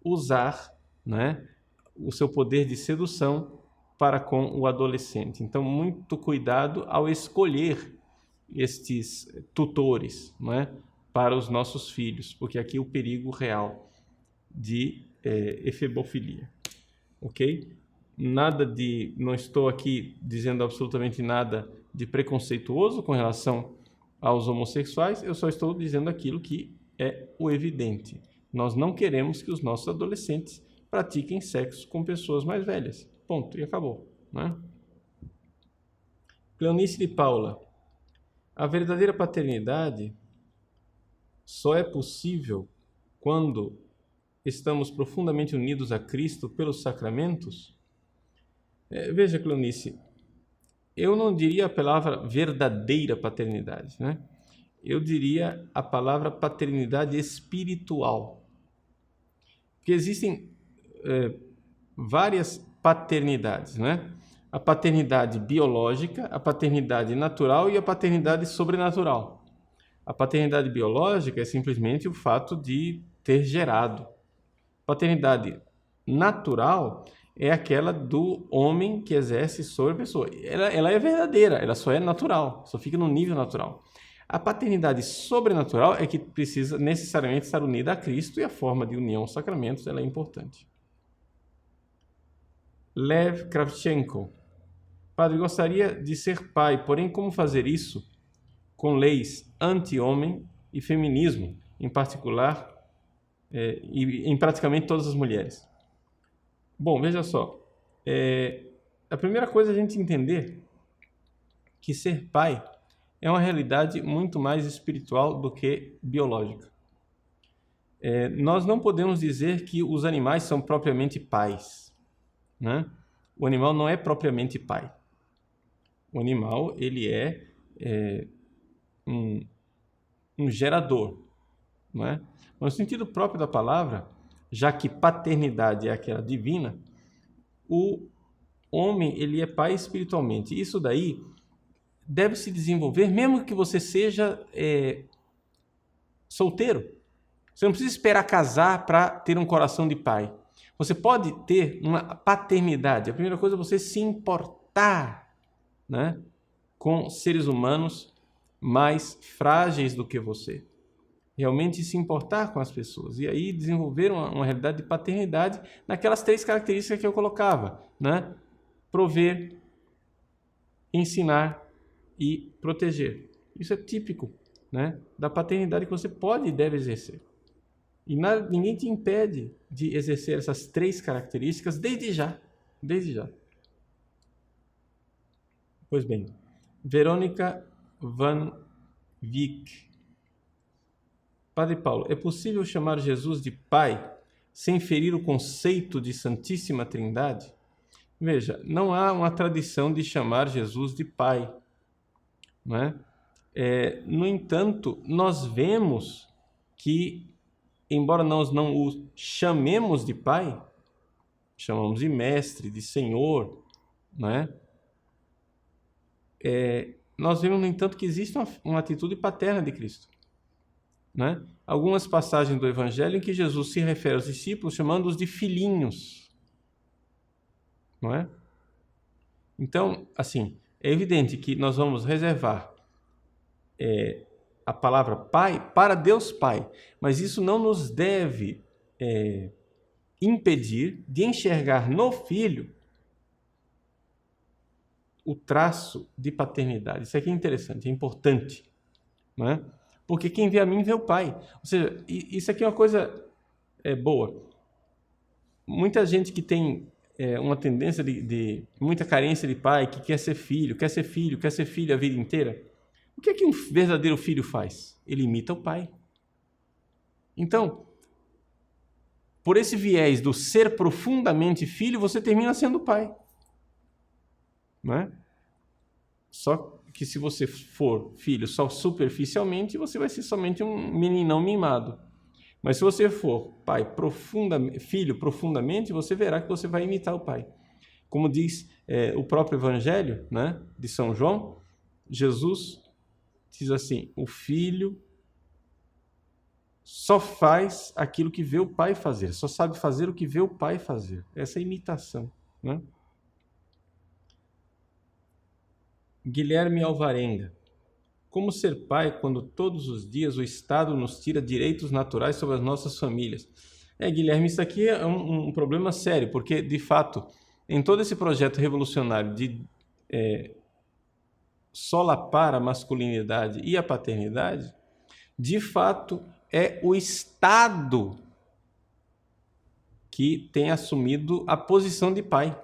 usar, né, o seu poder de sedução para com o adolescente. Então, muito cuidado ao escolher estes tutores, né, para os nossos filhos, porque aqui é o perigo real de efebofilia. Ok? Não estou aqui dizendo absolutamente nada de preconceituoso com relação aos homossexuais, eu só estou dizendo aquilo que é o evidente. Nós não queremos que os nossos adolescentes pratiquem sexo com pessoas mais velhas. Ponto. E acabou, né? Cleonice de Paula. A verdadeira paternidade só é possível quando estamos profundamente unidos a Cristo pelos sacramentos? Veja, Cleonice, eu não diria a palavra verdadeira paternidade, né? Eu diria a palavra paternidade espiritual. Porque existem várias paternidades, né? A paternidade biológica, a paternidade natural e a paternidade sobrenatural. A paternidade biológica é simplesmente o fato de ter gerado. Paternidade natural é aquela do homem que exerce sobre a pessoa. Ela é verdadeira, ela só é natural, só fica no nível natural. A paternidade sobrenatural é que precisa necessariamente estar unida a Cristo e a forma de união aos sacramentos ela é importante. Lev Kravchenko. Padre, gostaria de ser pai, porém como fazer isso com leis anti-homem e feminismo, em particular, e em praticamente todas as mulheres? Bom, veja só. A primeira coisa é a gente entender que ser pai é uma realidade muito mais espiritual do que biológica. Nós não podemos dizer que os animais são propriamente pais, né? O animal não é propriamente pai. O animal ele é um gerador, não é? No sentido próprio da palavra, já que paternidade é aquela divina, o homem ele é pai espiritualmente. Isso daí deve se desenvolver mesmo que você seja solteiro. Você não precisa esperar casar para ter um coração de pai. Você pode ter uma paternidade. A primeira coisa é você se importar, né, com seres humanos mais frágeis do que você. Realmente se importar com as pessoas. E aí desenvolver uma realidade de paternidade naquelas 3 características que eu colocava, né? Prover, ensinar e proteger. Isso é típico, né, da paternidade que você pode e deve exercer. E ninguém te impede de exercer essas 3 características desde já. Desde já. Pois bem, Verônica Van Wyk. Padre Paulo, é possível chamar Jesus de Pai sem ferir o conceito de Santíssima Trindade? Veja, não há uma tradição de chamar Jesus de Pai, não é? No entanto, nós vemos que, embora nós não o chamemos de Pai, chamamos de Mestre, de Senhor, não é? Nós vemos, no entanto, que existe uma atitude paterna de Cristo, né? Algumas passagens do Evangelho em que Jesus se refere aos discípulos chamando-os de filhinhos, não é? Então, assim, é evidente que nós vamos reservar a palavra Pai para Deus Pai, mas isso não nos deve impedir de enxergar no Filho o traço de paternidade. Isso aqui é interessante, é importante, não é? Porque quem vê a mim vê o Pai. Ou seja, isso aqui é uma coisa boa. Muita gente que tem uma tendência de muita carência de pai, que quer ser filho a vida inteira. O que é que um verdadeiro filho faz? Ele imita o pai. Então, por esse viés do ser profundamente filho, você termina sendo pai. Não é? Só que se você for filho só superficialmente, você vai ser somente um meninão mimado. Mas se você for filho profundamente, você verá que você vai imitar o pai. Como diz o próprio Evangelho, né, de São João, Jesus diz assim: o filho só faz aquilo que vê o pai fazer, só sabe fazer o que vê o pai fazer. Essa é a imitação, né? Guilherme Alvarenga. Como ser pai quando todos os dias o Estado nos tira direitos naturais sobre as nossas famílias? Guilherme, isso aqui é um problema sério, porque, de fato, em todo esse projeto revolucionário de solapar a masculinidade e a paternidade, de fato, é o Estado que tem assumido a posição de pai.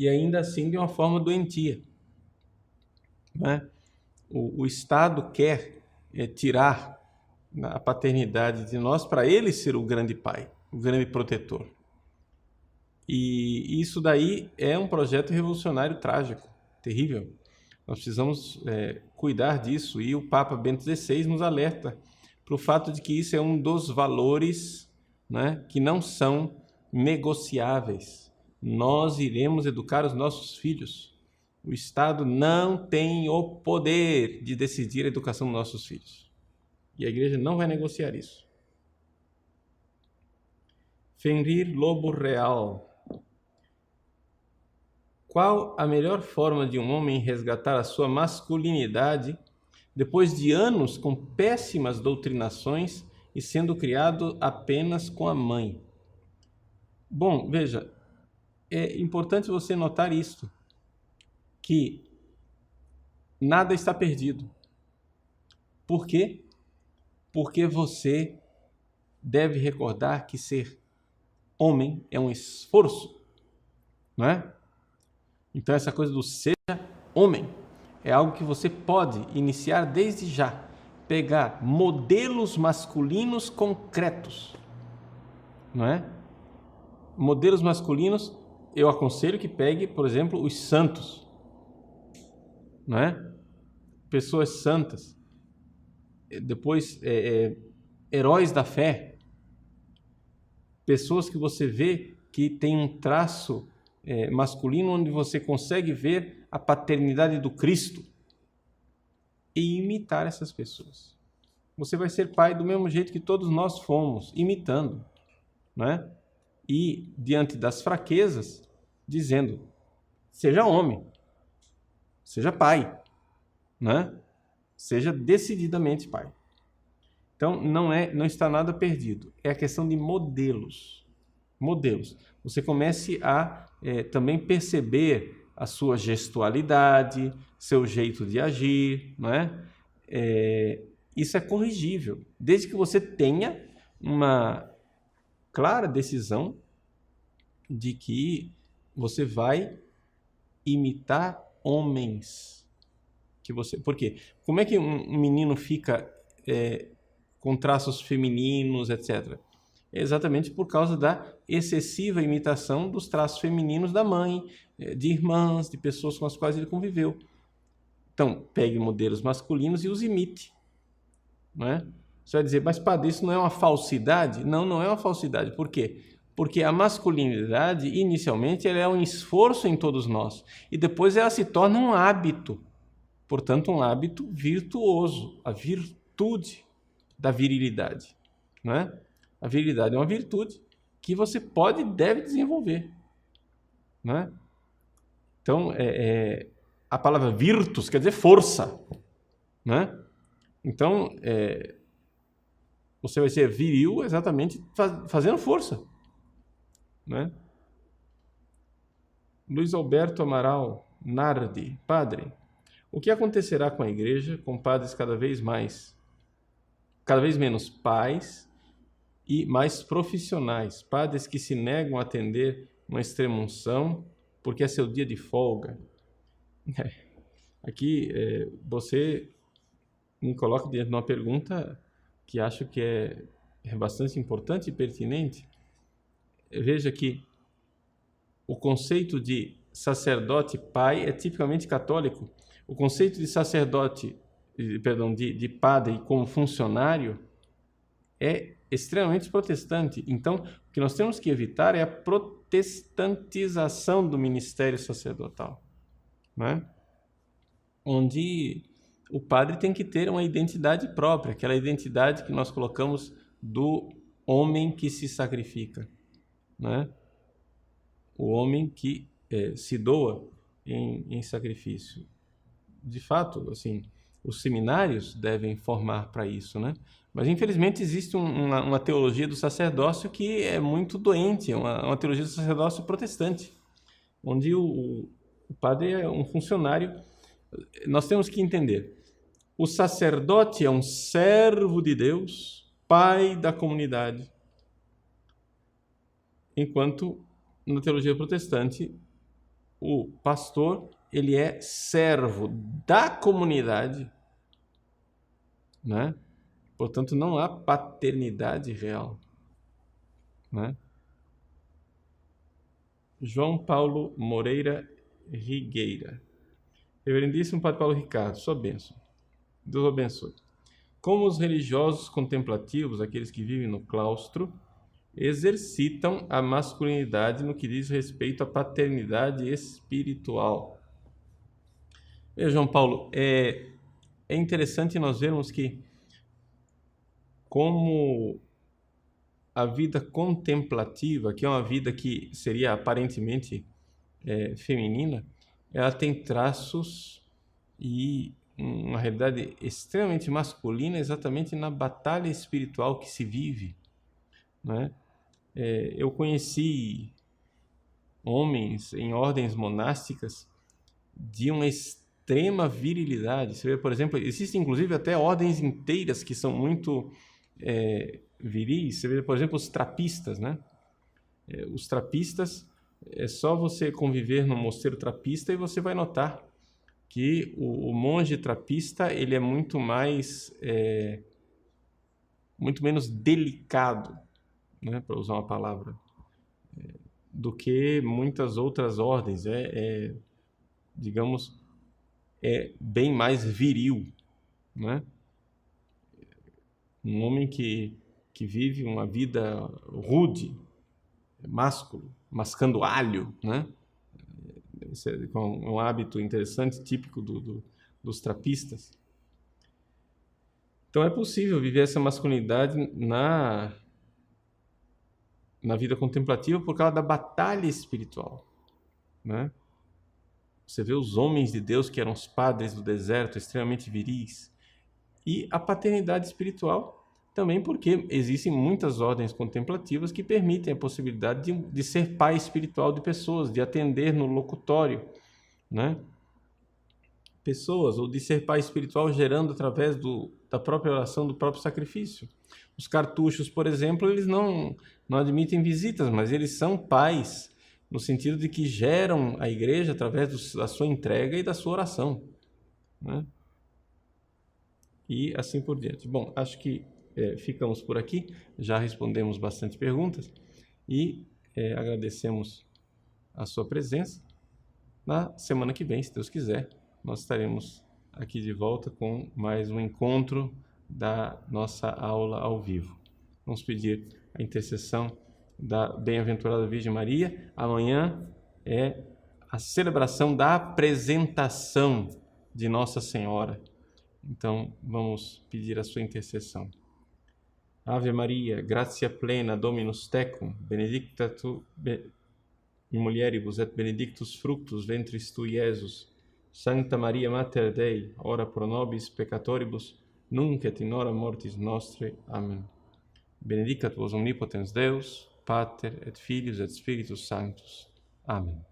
E ainda assim de uma forma doentia, né? O Estado quer tirar a paternidade de nós para ele ser o grande pai, o grande protetor. E isso daí é um projeto revolucionário trágico, terrível. Nós precisamos cuidar disso, e o Papa Bento XVI nos alerta para o fato de que isso é um dos valores né, que não são negociáveis. Nós iremos educar os nossos filhos. O Estado não tem o poder de decidir a educação dos nossos filhos. E a igreja não vai negociar isso. Fenrir Lobo Real. Qual a melhor forma de um homem resgatar a sua masculinidade depois de anos com péssimas doutrinações e sendo criado apenas com a mãe? Bom, veja, é importante você notar isto, que nada está perdido. Por quê? Porque você deve recordar que ser homem é um esforço, não é? Então essa coisa do seja homem é algo que você pode iniciar desde já. Pegar modelos masculinos concretos, não é? Modelos masculinos, eu aconselho que pegue, por exemplo, os santos, não é? Pessoas santas. Depois, heróis da fé. Pessoas que você vê que tem um traço masculino onde você consegue ver a paternidade do Cristo e imitar essas pessoas. Você vai ser pai do mesmo jeito que todos nós fomos, imitando, né? E diante das fraquezas, dizendo: seja homem, seja pai, né? Seja decididamente pai. Então não está nada perdido. É a questão de modelos. Modelos. Você comece a também perceber a sua gestualidade, seu jeito de agir, não é? Isso é corrigível, desde que você tenha uma clara decisão de que você vai imitar homens. Por quê? Como é que um menino fica com traços femininos, etc.? É exatamente por causa da excessiva imitação dos traços femininos da mãe, de irmãs, de pessoas com as quais ele conviveu. Então, pegue modelos masculinos e os imite. Não é? Você vai dizer, mas padre, isso não é uma falsidade? Não, não é uma falsidade. Por quê? Porque a masculinidade, inicialmente, ela é um esforço em todos nós. E depois ela se torna um hábito. Portanto, um hábito virtuoso. A virtude da virilidade. Não é? A virilidade é uma virtude que você pode e deve desenvolver. Não é? Então, a palavra virtus quer dizer força. Não é? Então, você vai ser viril exatamente fazendo força. Não é? Luiz Alberto Amaral Nardi, padre, o que acontecerá com a igreja com padres cada vez menos pais e mais profissionais, padres que se negam a atender uma extrema-unção porque é seu dia de folga? Aqui você me coloca diante de uma pergunta que acho que é bastante importante e pertinente. Veja que o conceito de sacerdote pai é tipicamente católico. O conceito de de padre como funcionário é extremamente protestante. Então, o que nós temos que evitar é a protestantização do ministério sacerdotal, né? Onde o padre tem que ter uma identidade própria, aquela identidade que nós colocamos do homem que se sacrifica, né? O homem que se doa em sacrifício. De fato, assim, os seminários devem formar para isso, né? Mas, infelizmente, existe uma teologia do sacerdócio que é muito doente, uma teologia do sacerdócio protestante, onde o padre é um funcionário. Nós temos que entender, o sacerdote é um servo de Deus, pai da comunidade, enquanto na teologia protestante o pastor ele é servo da comunidade, né? Portanto, não há paternidade real, né? João Paulo Moreira Rigueira. Reverendíssimo Padre Paulo Ricardo, sua bênção. Deus abençoe. Como os religiosos contemplativos, aqueles que vivem no claustro, exercitam a masculinidade no que diz respeito à paternidade espiritual. João Paulo, é interessante nós vermos que como a vida contemplativa, que é uma vida que seria aparentemente feminina, ela tem traços e uma realidade extremamente masculina, exatamente na batalha espiritual que se vive, né? Eu conheci homens em ordens monásticas de uma extrema virilidade. Você vê, por exemplo, existem inclusive até ordens inteiras que são muito viris. Você vê, por exemplo, os trapistas, né? Os trapistas, é só você conviver no mosteiro trapista e você vai notar que o monge trapista ele é muito mais, muito menos delicado, né, para usar uma palavra, do que muitas outras ordens. Digamos, bem mais viril, né? Um homem que vive uma vida rude, másculo, mascando alho, né? Esse é um hábito interessante, típico dos trapistas. Então é possível viver essa masculinidade na vida contemplativa por causa da batalha espiritual, né? Você vê os homens de Deus que eram os padres do deserto, extremamente viris. E a paternidade espiritual também porque existem muitas ordens contemplativas que permitem a possibilidade de ser pai espiritual de pessoas, de atender no locutório, né? Pessoas, ou de ser pai espiritual gerando através da própria oração, do próprio sacrifício. Os cartuchos, por exemplo, eles não admitem visitas, mas eles são pais, no sentido de que geram a igreja através da sua entrega e da sua oração, né? E assim por diante. Bom, acho que ficamos por aqui, já respondemos bastante perguntas e agradecemos a sua presença. Na semana que vem, se Deus quiser, nós estaremos aqui de volta com mais um encontro da nossa aula ao vivo. Vamos pedir a intercessão da Bem-aventurada Virgem Maria. Amanhã é a celebração da apresentação de Nossa Senhora. Então, vamos pedir a sua intercessão. Ave Maria, gratia plena, Dominus tecum, benedicta tu in mulieribus et benedictus fructus ventris tui, Iesus. Sancta Maria Mater Dei, ora pro nobis peccatoribus, nunc et in hora mortis nostre. Amen. Benedicat vos omnipotens Deus, Pater et Filius et Spiritus Sanctus. Amen.